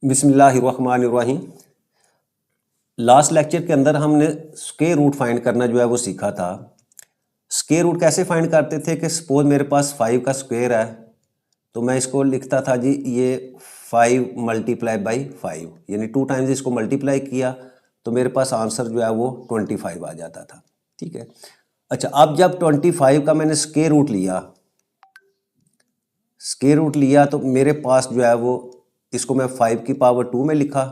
बिस्मिल्लाहिर्रहमानिर्रहीम। Last lecture के अंदर हमने स्क्वायर रूट फाइंड करना जो है वो सीखा था। स्क्वायर रूट कैसे फाइंड करते थे कि सपोज मेरे पास 5 का स्क्वायर है तो मैं इसको लिखता था जी ये 5 मल्टीप्लाई बाई 5 यानी 2 टाइम्स इसको मल्टीप्लाई किया तो मेरे पास आंसर जो है वो 25 आ जाता था। ठीक है। अच्छा, अब जब 25 का मैंने स्क्वायर रूट लिया तो मेरे पास जो है वो इसको मैं 5 की पावर 2 में लिखा,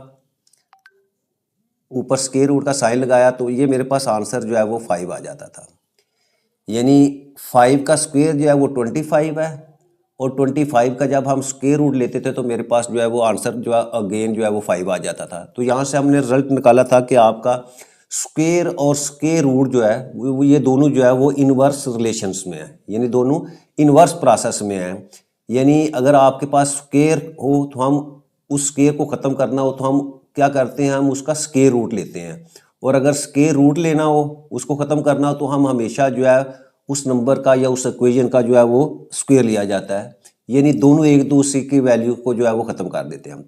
ऊपर स्क्वायर रूट का साइन लगाया तो ये मेरे पास आंसर जो है वो 5 आ जाता था। यानी 5 का स्क्वायर जो है वो 25 है और 25 का जब हम स्क्वायर रूट लेते थे तो मेरे पास जो है वो आंसर जो है अगेन जो है वो 5 आ जाता था। तो यहाँ से हमने रिजल्ट निकाला था कि आपका स्क्वायर और स्क्वायर रूट जो है वो ये दोनों जो है वो इनवर्स रिलेशंस में है, यानी दोनों इनवर्स प्रोसेस में है। यानी अगर आपके पास स्क्वायर हो तो हम उस स्क्वायर को ख़त्म करना हो तो हम क्या करते हैं, हम उसका स्क्वायर रूट लेते हैं, और अगर स्क्वायर रूट लेना हो उसको ख़त्म करना हो तो हम हमेशा जो है उस नंबर का या उस इक्वेशन का जो है वो स्क्वायर लिया जाता है। यानी दोनों एक दूसरे की वैल्यू को जो है वो ख़त्म कर देते हैं हम।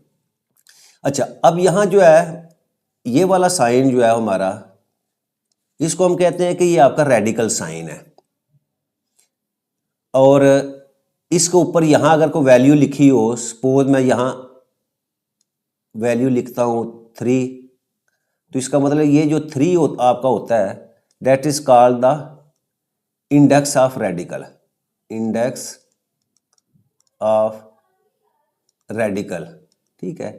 अच्छा, अब यहाँ जो है ये वाला साइन जो है हमारा, इसको हम कहते हैं कि ये आपका रेडिकल साइन है, और इसके ऊपर यहाँ अगर कोई वैल्यू लिखी हो, सपोज मैं यहाँ वैल्यू लिखता हूँ 3, तो इसका मतलब ये जो 3 आपका होता है that is called the index of radical, index of radical. ठीक है।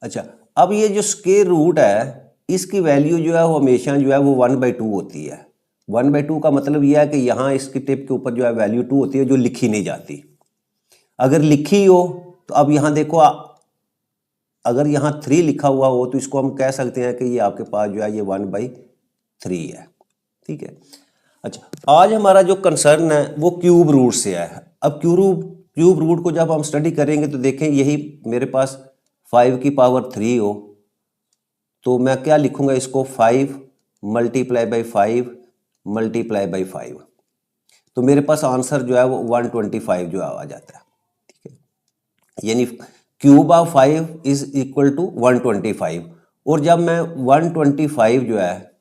अच्छा, अब ये जो स्क्वायर रूट है इसकी वैल्यू जो है वो हमेशा जो है वो 1/2 होती है। 1/2 का मतलब यह है कि यहाँ इसकी टिप के ऊपर जो है वैल्यू 2 होती है जो लिखी नहीं जाती। अगर लिखी हो तो अब यहाँ देखो, अगर यहाँ 3 लिखा हुआ हो तो इसको हम कह सकते हैं कि ये आपके पास जो है ये 1/3 है। ठीक है। अच्छा, आज हमारा जो कंसर्न है वो क्यूब रूट से है। अब क्यूब रूट को जब हम स्टडी करेंगे तो देखें यही मेरे पास 5 की पावर 3 हो तो मैं क्या लिखूंगा इसको, 5 मल्टीप्लाई बाई 5 मल्टीप्लाई बाई 5, तो मेरे पास आंसर जो है वो 125 जो आ जाता है। ठीक है। यानी cube of 5 is equal to 125, और जब मैं 125 जो है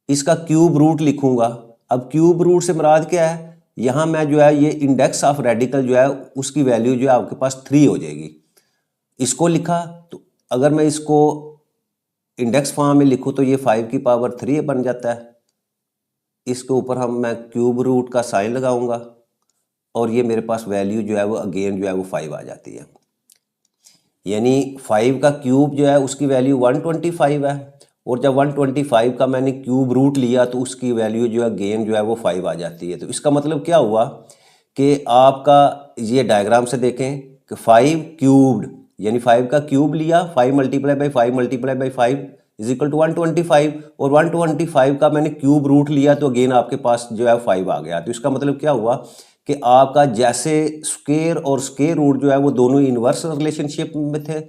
इसका क्यूब रूट लिखूंगा, अब क्यूब रूट से मुराद क्या है, यहाँ मैं जो है ये इंडेक्स ऑफ रेडिकल जो है उसकी वैल्यू जो है आपके पास 3 हो जाएगी। इसको लिखा तो अगर मैं इसको इंडेक्स फॉर्म में लिखूँ तो ये 5 की पावर 3 बन जाता है। इसके ऊपर मैं क्यूब रूट का साइन लगाऊंगा और ये मेरे पास वैल्यू जो है वो अगेन जो है वो 5 आ जाती है। यानी 5 का क्यूब जो है उसकी वैल्यू 125 है, और जब 125 का मैंने क्यूब रूट लिया तो उसकी वैल्यू जो है गेन जो है वो 5 आ जाती है। तो इसका मतलब क्या हुआ कि आपका ये डायग्राम से देखें कि 5 क्यूब्ड यानी 5 का क्यूब लिया, 5 multiply by 5 multiply by 5 is equal to 125, और 125 का मैंने क्यूब रूट लिया तो अगेन आपके पास जो है 5 आ गया। तो इसका मतलब क्या हुआ कि आपका जैसे स्क्वायर और स्क्वायर रूट जो है वो दोनों इनवर्स रिलेशनशिप में थे,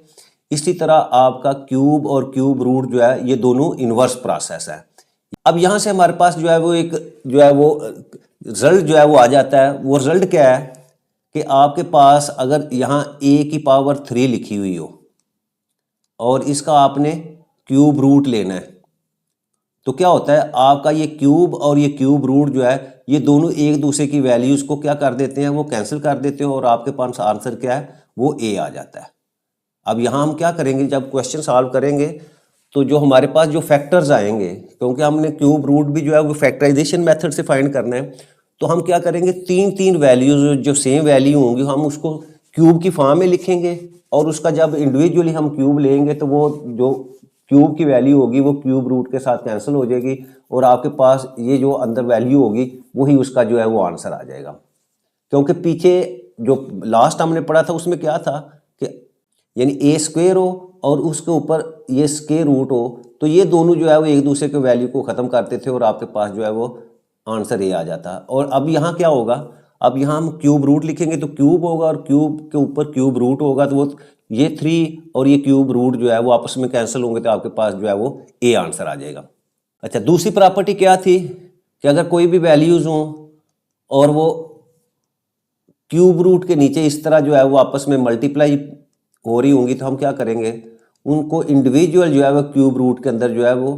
इसी तरह आपका क्यूब और क्यूब रूट जो है ये दोनों इनवर्स प्रोसेस है। अब यहाँ से हमारे पास जो है वो एक जो है वो रिजल्ट जो है वो आ जाता है। वो रिजल्ट क्या है कि आपके पास अगर यहाँ a की पावर 3 लिखी हुई हो और इसका आपने क्यूब रूट लेना है तो क्या होता है, आपका ये क्यूब और ये क्यूब रूट जो है ये दोनों एक दूसरे की वैल्यूज को क्या कर देते हैं, वो कैंसिल कर देते हैं, और आपके पास आंसर क्या है, वो a आ जाता है। अब यहाँ हम क्या करेंगे, जब क्वेश्चन सॉल्व करेंगे तो जो हमारे पास जो फैक्टर्स आएंगे, क्योंकि हमने क्यूब रूट भी जो है वो फैक्टराइजेशन मेथड से फाइंड करना है, तो हम क्या करेंगे, 3 वैल्यूज जो सेम वैल्यू होंगी हम उसको क्यूब की फॉर्म में लिखेंगे, और उसका जब इंडिविजुअली हम क्यूब लेंगे तो वो जो क्यूब की वैल्यू होगी वो क्यूब रूट के साथ कैंसिल हो जाएगी, और आपके पास ये जो अंदर वैल्यू होगी वही उसका जो है वो आंसर आ जाएगा। क्योंकि पीछे जो लास्ट हमने पढ़ा था उसमें क्या था कि यानी a स्क्वायर हो और उसके ऊपर ये स्क्वायर रूट हो तो ये दोनों जो है वो एक दूसरे के वैल्यू को ख़त्म करते थे और आपके पास जो है वो आंसर ये आ जाता। और अब यहाँ क्या होगा, अब यहाँ हम क्यूब रूट लिखेंगे तो क्यूब होगा और क्यूब के ऊपर क्यूब रूट होगा, तो वो ये 3 और ये क्यूब रूट जो है वो आपस में कैंसिल होंगे तो आपके पास जो है वो a आंसर आ जाएगा। अच्छा, दूसरी प्रॉपर्टी क्या थी कि अगर कोई भी वैल्यूज़ हों और वो क्यूब रूट के नीचे इस तरह जो है वो आपस में मल्टीप्लाई हो रही होंगी, तो हम क्या करेंगे, उनको इंडिविजुअल जो है वो क्यूब रूट के अंदर जो है वो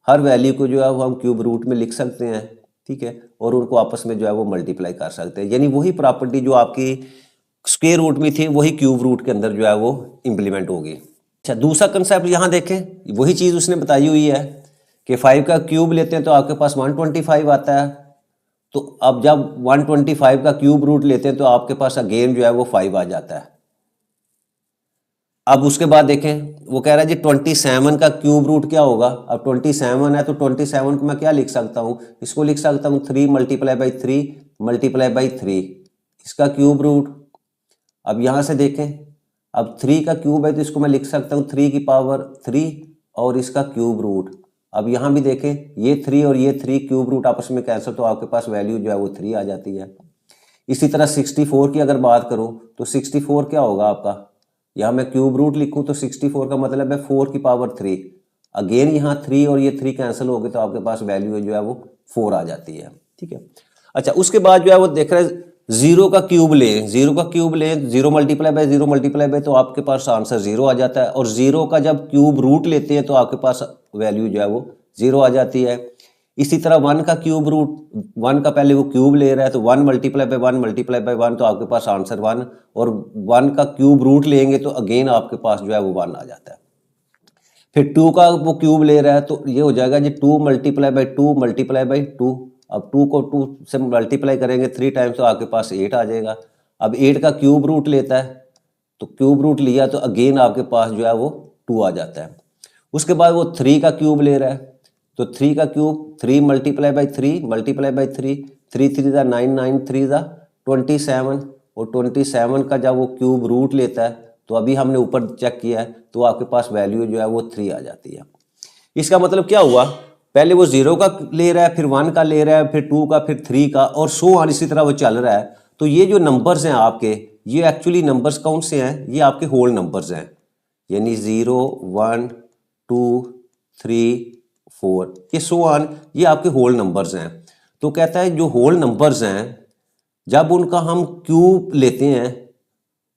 हर वैल्यू को जो है वो हम क्यूब रूट में लिख सकते हैं, ठीक है, और उनको आपस में जो है वो मल्टीप्लाई कर सकते हैं। यानी वही प्रॉपर्टी जो आपकी स्क्वायर रूट में थी वही क्यूब रूट के अंदर जो है वो इम्प्लीमेंट होगी। अच्छा, दूसरा कंसेप्ट यहाँ देखें, वही चीज़ उसने बताई हुई है कि 5 का क्यूब लेते हैं तो आपके पास 125 आता है। तो अब जब 125 का क्यूब रूट लेते हैं तो आपके पास अगेन जो है वो 5 आ जाता है। अब उसके बाद देखें, वो कह रहा है जी 27 का क्यूब रूट क्या होगा। अब 27 है तो 27 को मैं क्या लिख सकता हूँ, इसको लिख सकता हूँ 3 मल्टीप्लाई बाई 3 मल्टीप्लाई बाई 3, इसका क्यूब रूट। अब यहाँ से देखें, अब 3 का क्यूब है तो इसको मैं लिख सकता हूँ 3 की पावर 3 और इसका क्यूब रूट। अब यहाँ भी देखें, ये 3 और ये 3 क्यूब रूट आपस में कैंसिल, तो आपके पास वैल्यू जो है वो 3 आ जाती है। इसी तरह 64 की अगर बात करूँ तो 64 क्या होगा आपका, यहाँ मैं क्यूब रूट लिखूँ तो 64 का मतलब है 4 की पावर 3। अगेन यहाँ 3 और ये 3 कैंसिल हो गए तो आपके पास वैल्यू जो है वो 4 आ जाती है, ठीक है। अच्छा, उसके बाद जो है वो देख रहे हैं जीरो का क्यूब लें, जीरो का क्यूब लें, जीरो मल्टीप्लाई बाय तो आपके पास आंसर जीरो आ जाता है। और जीरो का जब क्यूब रूट लेते हैं तो आपके पास वैल्यू जो है वो जीरो आ जाती है। इसी तरह 1 का क्यूब रूट, 1 का पहले वो क्यूब ले रहा है तो 1 मल्टीप्लाई बाय 1 तो आपके पास आंसर 1, और 1 का क्यूब रूट लेंगे तो अगेन आपके पास जो है वो 1 आ जाता है। फिर 2 का वो क्यूब ले रहा है तो ये हो जाएगा जी 2 मल्टीप्लाई बाय 2। अब 2 को 2 से मल्टीप्लाई करेंगे 3 टाइम्स तो आपके पास 8 आ जाएगा। अब 8 का क्यूब रूट लेता है तो क्यूब रूट लिया तो अगेन आपके पास जो है वो 2 आ जाता है। उसके बाद वो 3 का क्यूब ले रहा है तो 3 का क्यूब 3 मल्टीप्लाई बाई 3 3 3 ज़ा 9 9 3 ज़ा 27, और 27 का जब वो क्यूब रूट लेता है तो अभी हमने ऊपर चेक किया है तो आपके पास वैल्यू जो है वो 3 आ जाती है। इसका मतलब क्या हुआ, पहले वो 0 का ले रहा है, फिर 1 का ले रहा है, फिर 2 का, फिर 3 का, और सो ऑन इसी तरह वो चल रहा है। तो ये जो नंबर्स हैं आपके, ये एक्चुअली नंबर्स कौन से हैं, ये आपके होल नंबर्स हैं, यानी 0 1 2 3 4, ये सो ऑन, ये आपके होल नंबर्स हैं। तो कहता है जो होल नंबर्स हैं जब उनका हम क्यूब लेते हैं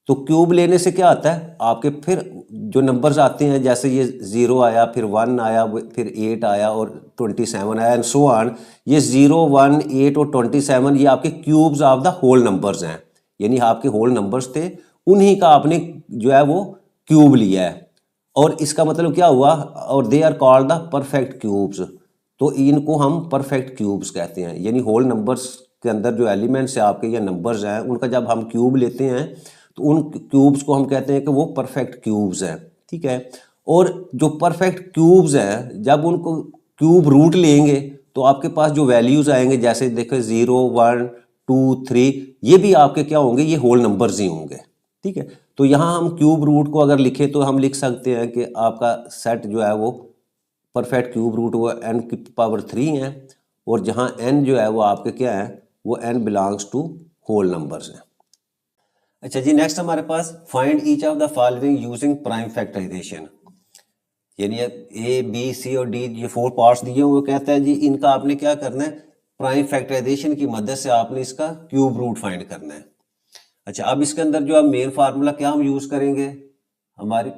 तो क्यूब लेने से क्या आता है आपके, फिर जो नंबर्स आते हैं जैसे ये 0 आया, फिर 1 आया, फिर 8 आया और 27 आया एंड सो ऑन, ये 0 1 8 और 27 ये आपके cubes of the whole numbers हैं, यानी आपके होल नंबर्स थे उन्हीं का आपने जो है वो क्यूब लिया है। और इसका मतलब क्या हुआ, और they are called the perfect cubes, तो इनको हम परफेक्ट क्यूब्स कहते हैं। यानी होल नंबर्स के अंदर जो एलिमेंट्स है आपके या नंबर्स हैं उनका जब हम क्यूब लेते हैं तो उन क्यूब्स को हम कहते हैं कि वो परफेक्ट क्यूब्स हैं, ठीक है। और जो परफेक्ट क्यूब्स हैं जब उनको क्यूब रूट लेंगे तो आपके पास जो वैल्यूज आएंगे, जैसे देखो 0 1 2 3, ये भी आपके क्या होंगे, ये होल नंबर्स ही होंगे, ठीक है। तो यहाँ हम क्यूब रूट को अगर लिखें तो हम लिख सकते हैं कि आपका सेट जो है वो परफेक्ट क्यूब रूट वो n की पावर 3 है, और जहाँ n जो है वो आपके क्या है, वो n belongs to whole numbers हैं। अच्छा जी, नेक्स्ट हमारे पास find each of the following using prime factorisation, यानी ए बी सी और डी ये 4 पार्ट्स दिए हुए, कहता है जी इनका आपने क्या करना है, प्राइम फैक्टराइजेशन की मदद से आपने इसका क्यूब रूट फाइंड करना है। अच्छा, अब इसके अंदर जो है मेन फार्मूला क्या हम यूज करेंगे, हमारी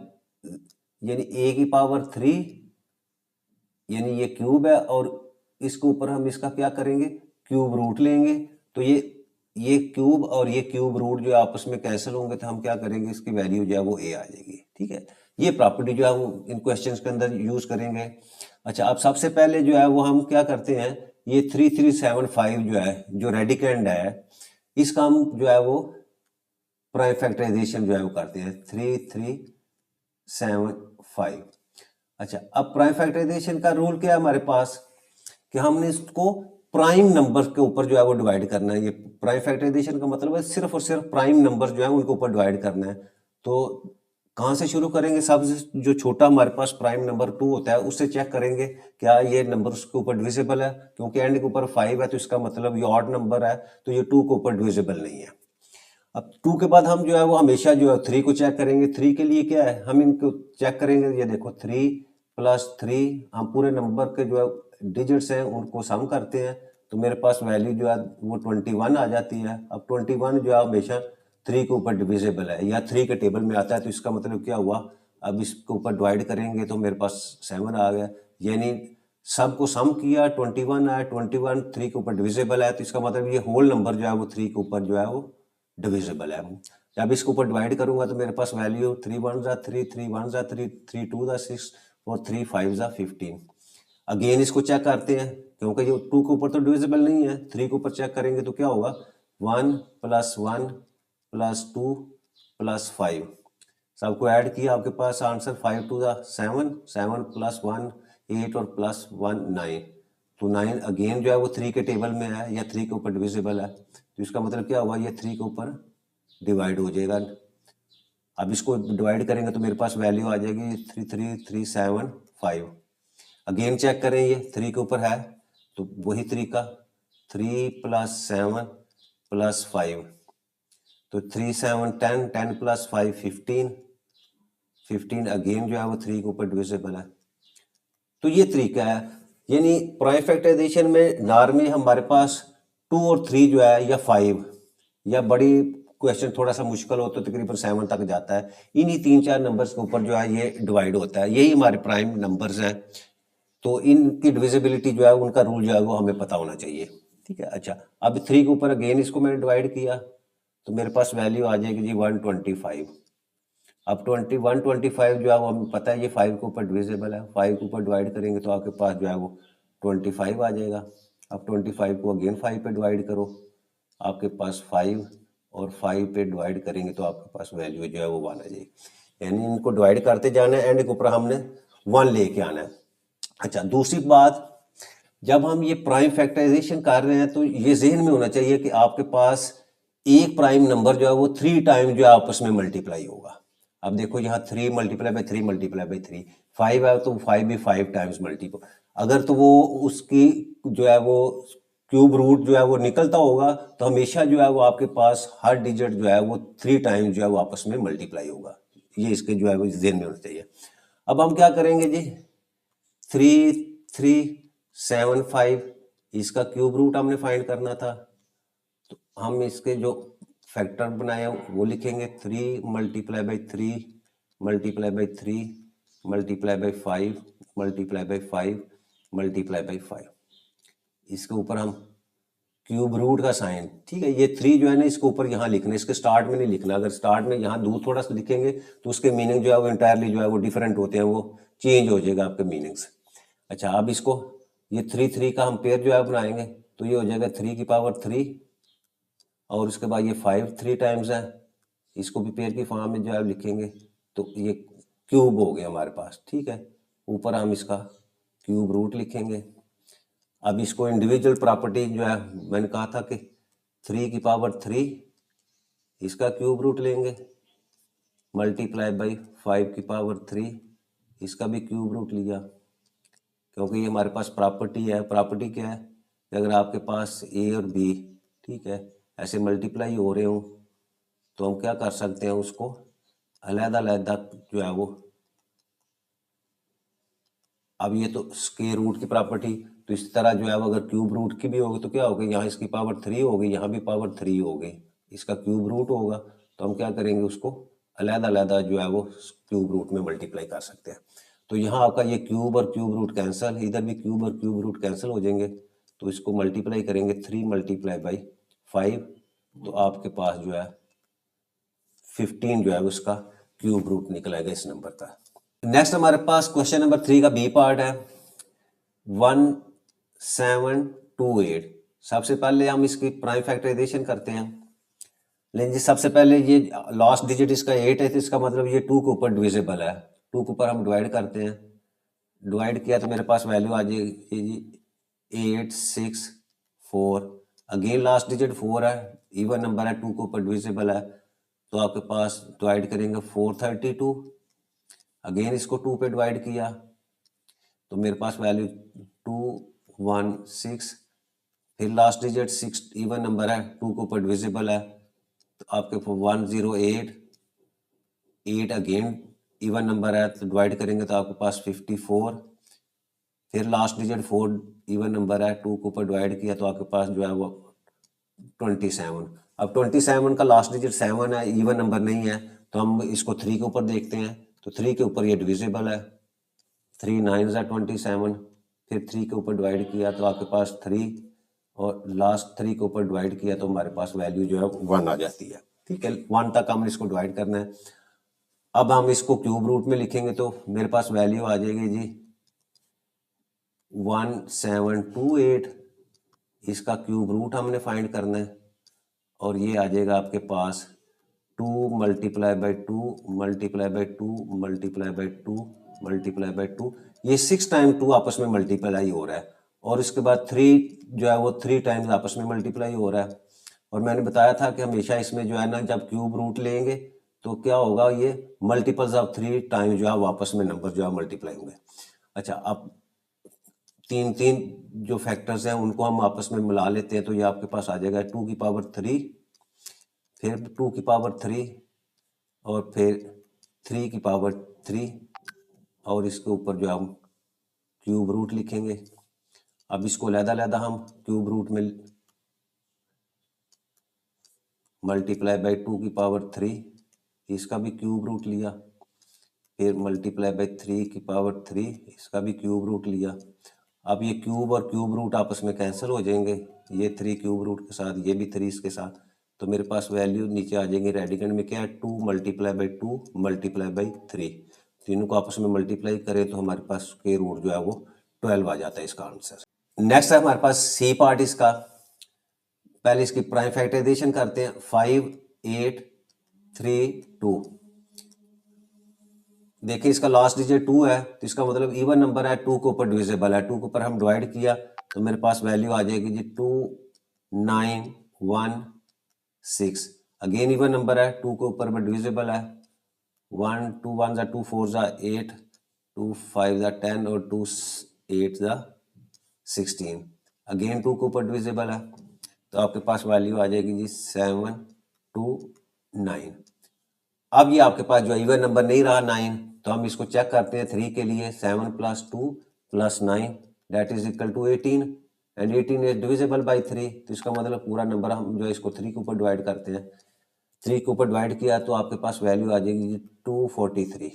यानी ए की पावर 3, यानी ये क्यूब है, और इसके ऊपर हम इसका क्या करेंगे, क्यूब रूट लेंगे। तो ये क्यूब और ये क्यूब रूट जो आपस में कैंसिल होंगे तो हम क्या करेंगे, इसकी वैल्यू जो है वो ए आ जाएगी, ठीक है। ये प्रॉपर्टी जो है वो इन क्वेश्चंस के अंदर यूज करेंगे। अच्छा, अब सबसे पहले जो है वो हम क्या करते हैं, ये 3375 जो है जो रेडिकेंड है, इसका हम जो है वो प्राइम फैक्टराइजेशन जो है वो करते हैं 3375। अच्छा, अब प्राइम फैक्टराइजेशन का रूल क्या है हमारे पास, कि हमने इसको प्राइम नंबर के ऊपर जो है वो डिवाइड करना है। ये प्राइम फैक्टराइजेशन का मतलब है सिर्फ और सिर्फ प्राइम नंबर जो है उनके ऊपर डिवाइड करना है। तो कहाँ से शुरू करेंगे, सबसे जो छोटा हमारे पास प्राइम नंबर 2 होता है उससे चेक करेंगे क्या ये नंबर उसके ऊपर डिविजिबल है, क्योंकि एंड के ऊपर 5 है तो इसका मतलब ये ऑड नंबर है, तो ये 2 के ऊपर डिविजिबल नहीं है। अब 2 के बाद हम जो है वो हमेशा जो है 3 को चेक करेंगे। 3 के लिए क्या है, हम इनको चेक करेंगे, ये देखो 3 + 3, हम पूरे नंबर के जो है डिजिट्स हैं उनको सम करते हैं तो मेरे पास वैल्यू जो है वो 21 आ जाती है। अब 21 जो है हमेशा 3 के ऊपर डिविजिबल है या 3 के टेबल में आता है, तो इसका मतलब क्या हुआ, अब इसके ऊपर डिवाइड करेंगे तो मेरे पास 7 आ गया, यानी सबको सम किया 21 आया, 21 3 के ऊपर डिविजिबल है, तो इसका मतलब ये होल नंबर जो है वो 3 के ऊपर जो है वो डिविजिबल है। जब इसके ऊपर डिवाइड करूंगा तो मेरे पास वैल्यू 3 1 जा 3, 3 1 जा 3, 3 2 जा 6 और 3 5 जा 15। अगेन इसको चेक करते हैं, क्योंकि ये 2 के ऊपर तो डिविजिबल नहीं है, 3 के ऊपर चेक करेंगे तो क्या होगा, 1 + 1 + 2 + 5, सबको ऐड किया, आपके पास आंसर 5 2 जा 7, 7 + 1 8 और +1 9, तो 9 अगेन जो है वो 3 के टेबल में है या 3 के ऊपर डिविजिबल है, तो इसका मतलब क्या हुआ, ये 3 के ऊपर डिवाइड हो जाएगा। अब इसको डिवाइड करेंगे तो मेरे पास वैल्यू आ जाएगी 33375। अगेन चेक करें, ये 3 के ऊपर है तो वही तरीका, 3 + 7 + 5, तो 3 7 10, 10 + 5 15, 15 अगेन जो है वो 3 के ऊपर डिविजिबल है। तो ये तरीका है, यानी प्राइम फैक्टराइजेशन में नॉर्मली हमारे पास 2 और 3 जो है या 5 या बड़ी क्वेश्चन थोड़ा सा मुश्किल हो तो तकरीबन 7 तक जाता है, इन्हीं 3-4 नंबर्स के ऊपर जो है ये डिवाइड होता है, यही हमारे प्राइम नंबर्स हैं, तो इनकी डिविजिबिलिटी जो है उनका रूल जो है वो हमें पता होना चाहिए, ठीक है। अच्छा, अब 3 के ऊपर अगेन इसको मैंने डिवाइड किया तो मेरे पास वैल्यू आ जाएगी जी 125। अब 125 जो है वो हमें पता है ये 5 के ऊपर डिविजिबल है, 5 के ऊपर डिवाइड करेंगे तो आपके पास जो है वो 25 आ जाएगा। अब 25 को अगेन 5 पे डिवाइड करो, आपके पास 5 और 5 पे डिवाइड करेंगे तो आपके पास वैल्यू जो है वो 1 आ जाएगी, यानी इनको डिवाइड करते जाना है, एंड के ऊपर हमने 1 लेके आना है। अच्छा, दूसरी बात, जब हम ये प्राइम फैक्टराइजेशन कर रहे हैं तो ये जहन में होना चाहिए कि आपके पास एक प्राइम नंबर जो है वो 3 टाइम जो है आपस में मल्टीप्लाई होगा। अब देखो यहाँ 3 × 3 × 3, 5 है तो 5 भी 5 टाइम्स मल्टीपल, अगर तो वो उसकी जो है वो क्यूब रूट जो है वो निकलता होगा तो हमेशा जो है वो आपके पास हर डिजिट जो है वो 3 टाइम जो है वो आपस में मल्टीप्लाई होगा, ये इसके जो है वो जहन में होना चाहिए। अब हम क्या करेंगे जी, 3 3 7 5, इसका क्यूब रूट हमने फाइंड करना था, तो हम इसके जो फैक्टर बनाए वो लिखेंगे, 3 × 3 × 3 × 5 × 5 × 5, इसके ऊपर हम क्यूब रूट का साइन, ठीक है, ये 3 जो है ना इसके ऊपर यहाँ लिखना है, इसके स्टार्ट में नहीं लिखना, अगर स्टार्ट में यहाँ दूर थोड़ा सा लिखेंगे तो उसके मीनिंग जो है वो इंटायरली जो है वो डिफरेंट होते हैं, वो चेंज हो जाएगा आपके मीनिंग्स। अच्छा, अब इसको ये 3 3 का हम पेयर जो है बनाएंगे तो ये हो जाएगा 3 की पावर 3 और उसके बाद ये 5 3 टाइम्स है, इसको भी पेयर की फॉर्म में जो है लिखेंगे तो ये क्यूब हो गया हमारे पास, ठीक है। ऊपर हम इसका क्यूब रूट लिखेंगे। अब इसको इंडिविजुअल प्रॉपर्टी जो है मैंने कहा था कि 3 की पावर 3 इसका क्यूब रूट लेंगे, मल्टीप्लाई बाई 5 की पावर 3 इसका भी क्यूब रूट लिया, क्योंकि ये हमारे पास प्रॉपर्टी है। प्रॉपर्टी क्या है कि अगर आपके पास ए और बी, ठीक है, ऐसे मल्टीप्लाई हो रहे हो तो हम क्या कर सकते हैं, उसको अलग-अलग जो है वो, अब ये तो स्क्वायर रूट की प्रॉपर्टी, तो इस तरह जो है वो अगर क्यूब रूट की भी होगी तो क्या होगी, यहाँ इसकी पावर 3 होगी, यहाँ भी पावर 3 होगी, इसका क्यूब रूट होगा, तो हम क्या करेंगे, उसको अलग-अलग जो है वो क्यूब रूट में मल्टीप्लाई कर सकते हैं। तो यहाँ आपका ये क्यूब और क्यूब रूट कैंसिल, इधर भी क्यूब और क्यूब रूट कैंसिल हो जाएंगे, तो इसको मल्टीप्लाई करेंगे 3 × 5, तो आपके पास जो है 15 जो है उसका क्यूब रूट निकलेगा इस नंबर का। नेक्स्ट हमारे पास क्वेश्चन नंबर 3 का बी पार्ट है 1728। सबसे पहले हम इसकी प्राइम फैक्टराइजेशन करते हैं, लेकिन जी सबसे पहले ये लास्ट डिजिट इसका 8 है, तो इसका मतलब ये 2 के ऊपर डिविजिबल है, 2 के ऊपर हम डिवाइड करते हैं, डिवाइड किया तो मेरे पास वैल्यू आ जाएगी जी 8 6 4, अगेन लास्ट डिजिट 4 है, इवन नंबर है, 2 के ऊपर डिविजिबल है, तो आपके पास डिवाइड करेंगे 432, अगेन इसको 2 पे डिवाइड किया तो मेरे पास वैल्यू 216, फिर लास्ट डिजिट 6 इवन नंबर है, 2 के ऊपर डिविजिबल है, तो आपके 108, 8 अगेन इवन नंबर है तो डिवाइड करेंगे तो आपके पास 54, फिर लास्ट डिजिट 4 इवन नंबर है, 2 के ऊपर डिवाइड किया तो आपके पास जो है वो 27। अब 27 का लास्ट डिजिट 7 है, इवन नंबर नहीं है, तो हम इसको 3 के ऊपर देखते हैं, तो 3 के ऊपर ये डिविजिबल है, 3 9 है 27। फिर 3 के ऊपर डिवाइड किया तो आपके पास 3, और लास्ट 3 के ऊपर डिवाइड किया तो हमारे पास वैल्यू जो है 1 आ जाती है। ठीक है, 1 तक हमने इसको डिवाइड करना है। अब हम इसको क्यूब रूट में लिखेंगे तो मेरे पास वैल्यू आ जाएगी जी 1728। इसका क्यूब रूट हमने फाइंड करना है, और ये आ जाएगा आपके पास 2 multiply by 2 multiply by 2 multiply by 2 multiply by 2। ये 6 टाइम 2 आपस में मल्टीप्लाई हो रहा है, और इसके बाद 3 जो है वो 3 टाइम्स आपस में मल्टीप्लाई हो रहा है। और मैंने बताया था कि हमेशा इसमें जो है ना, जब क्यूब रूट लेंगे तो क्या होगा, ये मल्टीपल्स ऑफ 3 टाइम्स जो है वापस में नंबर जो है मल्टीप्लाई होंगे। अच्छा, अब तीन तीन जो फैक्टर्स हैं उनको हम आपस में मिला लेते हैं, तो ये आपके पास आ जाएगा 2 की पावर 3, फिर 2 की पावर 3, और फिर 3 की पावर 3, और इसके ऊपर जो हम क्यूब रूट लिखेंगे। अब इसको अलग-अलग हम क्यूब रूट में मल्टीप्लाई बाई 2 की पावर 3, इसका भी क्यूब रूट लिया, फिर मल्टीप्लाई बाई 3 की पावर 3, इसका भी क्यूब रूट लिया। अब ये क्यूब और क्यूब रूट आपस में कैंसिल हो जाएंगे, ये 3 क्यूब रूट के साथ, ये भी 3 इसके साथ, तो मेरे पास वैल्यू नीचे आ जाएंगी। रेडिकल में क्या है, 2 मल्टीप्लाई बाई 2 मल्टीप्लाई बाई 3, तीनों को आपस में मल्टीप्लाई करें तो हमारे पास स्क्वायर रूट जो है वो 12 आ जाता है इसका आंसर। नेक्स्ट है हमारे पास सी पार्ट इसका। पहले इसकी प्राइम फैक्टराइजेशन करते हैं। 5 8 3 2। देखिए इसका लास्ट डिजिट 2 है, तो इसका मतलब इवन नंबर है, 2 के ऊपर डिविजिबल है, 2 के ऊपर हम डिवाइड किया तो मेरे पास वैल्यू आ जाएगी जी 2 9 1 6। अगेन इवन नंबर है, 2 के ऊपर डिविजिबल है, 1 2 1 2 4 8 2 5 10 और 2 8 16। अगेन 2 के ऊपर डिविजिबल है, तो आपके पास वैल्यू आ जाएगी जी 7 2 9। अब ये आपके पास जो इवन नंबर नहीं रहा 9, तो हम इसको चेक करते हैं 3 के लिए। 7 + 2 + 9 that is equal to 18, and 18 is divisible by 3, तो इसका मतलब पूरा नंबर हम जो है इसको 3 के ऊपर डिवाइड करते हैं। 3 के ऊपर डिवाइड किया तो आपके पास वैल्यू आ जाएगी 243।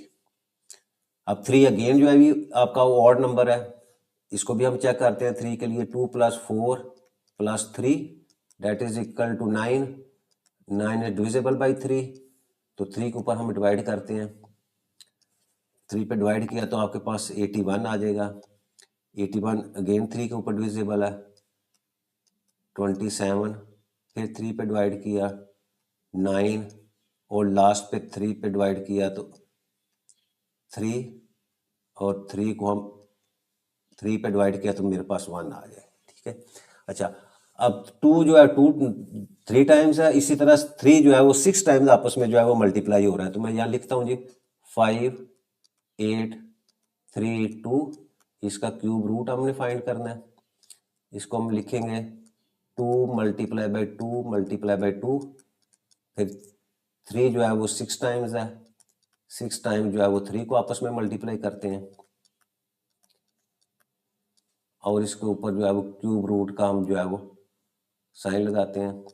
अब 3 अगेन जो है भी आपका वो ऑड नंबर है, इसको भी हम चेक करते हैं 3 के लिए। 2 + 4 + 3 that is equal to 9, 9 is divisible by 3, तो 3 के ऊपर हम डिवाइड करते हैं। 3 पे डिवाइड किया तो आपके पास 81 आ जाएगा। 81 अगेन 3 के ऊपर डिविजिबल है, 27, फिर 3 पे डिवाइड किया 9, और लास्ट पे 3 पे डिवाइड किया तो 3, और 3 को हम 3 पे डिवाइड किया तो मेरे पास 1 आ जाए। ठीक है, अच्छा अब 2 जो है 2 3 टाइम्स है, इसी तरह 3 जो है वो 6 टाइम्स आपस में जो है वो मल्टीप्लाई हो रहा है, तो मैं यहाँ लिखता हूँ जी 5 8 3 2। इसका क्यूब रूट हमने फाइंड करना है, इसको हम लिखेंगे 2 मल्टीप्लाई बाई 2 मल्टीप्लाई बाई 2, फिर 3 जो है वो 6 टाइम्स है, 6 टाइम जो है वो 3 को आपस में मल्टीप्लाई करते हैं, और इसके ऊपर जो है वो क्यूब रूट का हम जो है वो साइन लगाते हैं।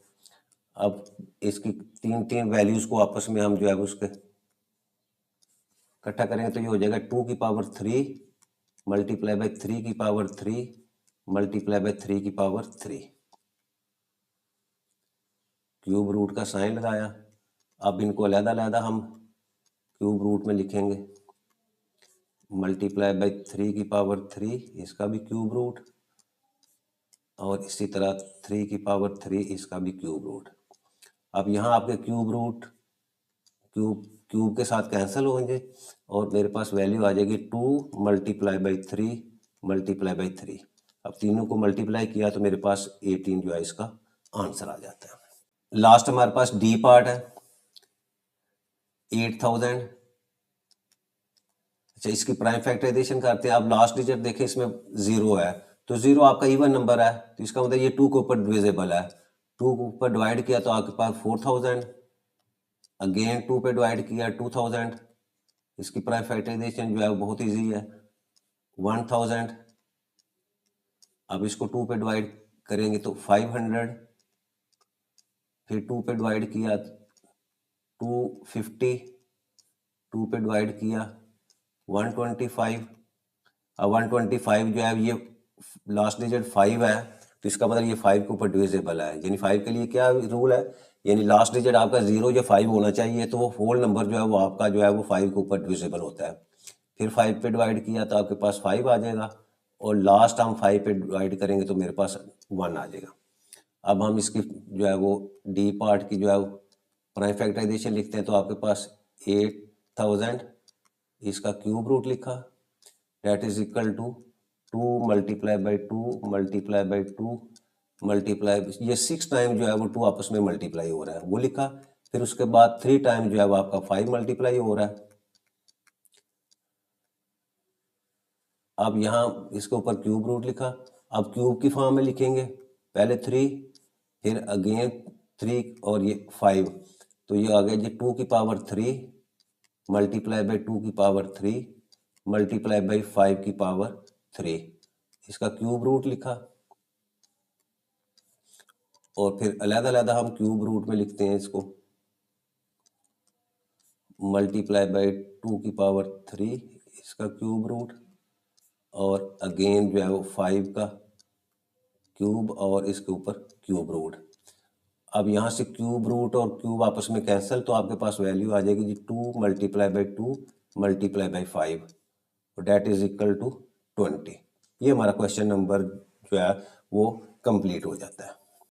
अब इसकी तीन तीन वैल्यूज को आपस में हम जो है उसके इकट्ठा करेंगे तो ये हो जाएगा 2 की पावर 3 मल्टीप्लाई बाई 3 की पावर 3 मल्टीप्लाई बाई 3 की पावर 3। क्यूब रूट का साइन लगाया। अब इनको अलग-अलग हम क्यूब रूट में लिखेंगे। मल्टीप्लाई बाई 3 की पावर 3, इसका भी क्यूब रूट, और इसी तरह 3 की पावर 3, इसका भी क्यूब रूट। अब यहाँ आपके क्यूब रूट क्यूब के साथ कैंसिल होंगे, और मेरे पास वैल्यू आ जाएगी 2 मल्टीप्लाई बाई 3 मल्टीप्लाई बाई 3। अब तीनों को मल्टीप्लाई किया तो मेरे पास 18 जो है इसका आंसर आ जाता है। लास्ट हमारे पास डी पार्ट है 8000। अच्छा, इसकी प्राइम फैक्टराइजेशन करते हैं। अब लास्ट डिजिट देखें, इसमें 0 है, तो 0 आपका इवन नंबर है, तो इसका मतलब ये 2 के ऊपर डिविजिबल है। 2 के ऊपर डिवाइड किया तो आपके पास 4000, अगेन 2 पे डिवाइड किया 2000। इसकी प्राइम फैक्टराइजेशन जो है वो बहुत ईजी है। 1000 अब इसको 2 पे डिवाइड करेंगे तो 500, फिर 2 पे डिवाइड किया 250, 2 पे डिवाइड किया 125। अब 125 जो है ये लास्ट डिजिट 5 है, तो इसका मतलब ये 5 के ऊपर डिविजिबल है। यानी 5 के लिए क्या रूल है, यानी लास्ट डिजिट आपका 0 या 5 होना चाहिए, तो वो होल नंबर जो है वो आपका जो है वो 5 के ऊपर डिविजिबल होता है। फिर 5 पे डिवाइड किया तो आपके पास 5 आ जाएगा, और लास्ट हम 5 पे डिवाइड करेंगे तो मेरे पास 1 आ जाएगा। अब हम इसकी जो है वो डी पार्ट की जो है प्राइम फैक्टराइजेशन लिखते हैं, तो आपके पास 8000 इसका क्यूब रूट लिखा, that is equal to 2 multiply by 2 multiply by 2 multiply, ये 6 टाइम जो है वो 2 आपस में मल्टीप्लाई हो रहा है वो लिखा। फिर उसके बाद 3 टाइम जो है वो आपका 5 मल्टीप्लाई हो रहा है। अब यहाँ इसके ऊपर क्यूब रूट लिखा, अब क्यूब की फॉर्म में लिखेंगे, पहले 3 फिर अगेन 3 और ये 5, तो ये आ गया जी 2 की पावर 3 मल्टीप्लाई बाई 2 की पावर 3 मल्टीप्लाई बाई 5 की पावर 3, इसका क्यूब रूट लिखा। और फिर अलग-अलग हम क्यूब रूट में लिखते हैं इसको, मल्टीप्लाई बाई 2 की पावर 3 इसका क्यूब रूट, और अगेन जो है वो 5 का क्यूब और इसके ऊपर क्यूब रूट। अब यहाँ से क्यूब रूट और क्यूब आपस में कैंसिल, तो आपके पास वैल्यू आ जाएगी जी 2 multiply by 2 multiply by 5, that is equal to 20। ये हमारा क्वेश्चन नंबर जो है वो कंप्लीट हो जाता है।